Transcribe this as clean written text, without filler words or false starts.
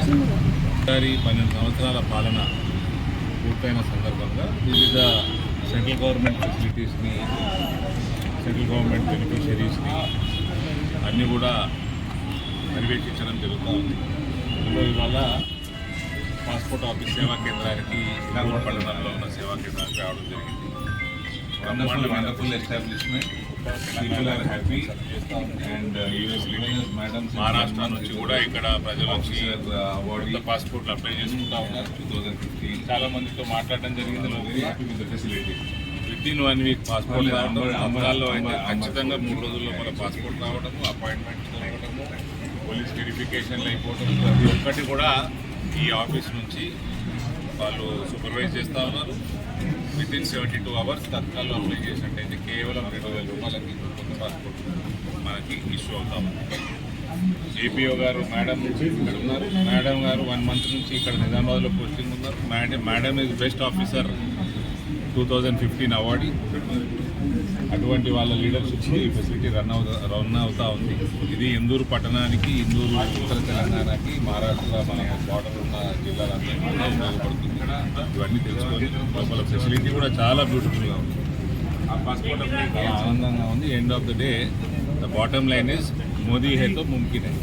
12 సంవత్సరాల పాలన పూర్తయిన సందర్భంగా వివిధ సెంట్రల్ గవర్నమెంట్ ఫెసిలిటీస్ని, సెంట్రల్ గవర్నమెంట్ బెనిఫిషరీస్ని అన్నీ కూడా పర్యవేక్షించడం జరుగుతూ ఉంది. అందులో ఇవాళ పాస్పోర్ట్ ఆఫీస్ సేవా కేంద్రానికి శ్రీకాకుళం పట్టణంలో ఉన్న సేవా కేంద్రానికి రావడం జరిగింది. Wonderful establishment, people are happy and Maharashtra నుంచి కూడా ఇక్కడ ప్రజలు వచ్చి కొత్త పాస్పోర్ట్లు అప్లై చేసుకుంటా ఉన్నారు. 2015 చాలా మందితో మాట్లాడడం జరిగింది. Happy with the facility. Within 1 week passport రావడం, అమరాల్లో అయితే ఖచ్చితంగా 3 రోజుల్లో మన పాస్పోర్ట్ రావడము, అపాయింట్మెంట్స్ రావడము, పోలీస్ వెరిఫికేషన్లు అయిపోవడం, ప్రతి ఒక్కటి కూడా ఈ ఆఫీస్ నుంచి వాళ్ళు సూపర్వైజ్ చేస్తూ ఉన్నారు. వితిన్ 72 అవర్స్ తత్కాల్లో అప్లై చేసినట్టయితే కేవలం 2,000 రూపాయలకి కొత్త పాస్పోర్ట్ మనకి ఇష్యూ అవుతాము. ఏపీఓ గారు మేడం ఇక్కడ ఉన్నారు. మేడం గారు 1 మంత్ నుంచి ఇక్కడ నిజామాబాద్లో పోస్టింగ్ ఉన్నారు. Madam is best officer 2015 award. అటువంటి వాళ్ళ లీడర్షిప్లో ఈ ఫెసిలిటీ రన్ అవుతూ ఉంది. ఇది ఇందూరు పట్టణానికి, ఇందూరు ఉత్తర తెలంగాణకి, మహారాష్ట్ర మన బార్డర్ ఉన్న జిల్లాలందరికీ కూడా ఉపయోగపడుతుంది. ఇవన్నీ తెలుసుకొని లోపల ఫెసిలిటీ కూడా చాలా బ్యూటిఫుల్గా ఉంది. ఆ పాస్పోర్ట్ చాలా ఆనందంగా ఉంది. End of the day the bottom line is Modi high తో ముమ్కిన్ హై.